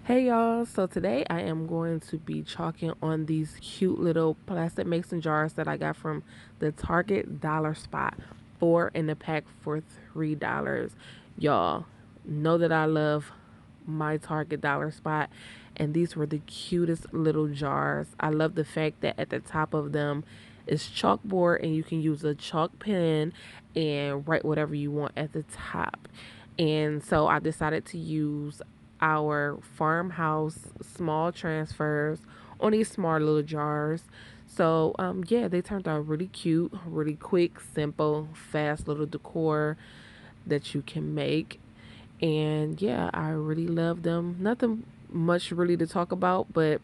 Hey y'all, so today I am going to be chalking on these cute little plastic mason jars that I got from the Target dollar spot. Four in the pack for $3. Y'all know that I love my Target dollar spot, and these were the cutest little jars. I love the fact that at the top of them is chalkboard and you can use a chalk pen and write whatever you want at the top. And so I decided to use our farmhouse small transfers on these small little jars. So yeah, they turned out really cute, really quick, simple, fast little decor that you can make. And yeah, I really love them. Nothing much really to talk about, but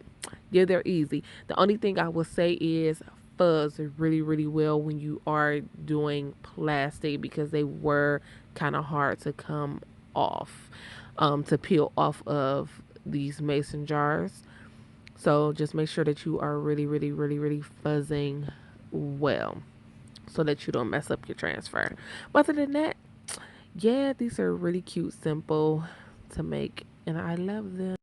yeah, they're easy. The only thing I will say is fuzz really, really well when you are doing plastic because they were kind of hard to come off, to peel off of these mason jars. So just make sure that you are really, really, really, really fuzzing well so that you don't mess up your transfer. But other than that, yeah, these are really cute, simple to make, and I love them.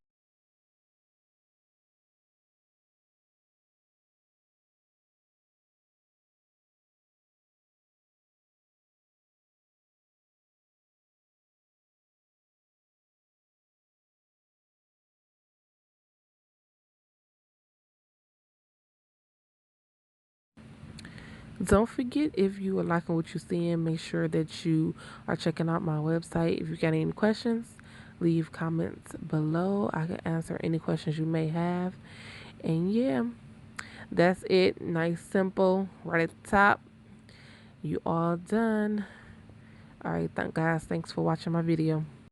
Don't forget, if you are liking what you're seeing, make sure that you are checking out my website. If you got any questions, leave comments below. I can answer any questions you may have. And yeah, that's it. Nice, simple, right at the top. You all done. All right, guys. Thanks for watching my video.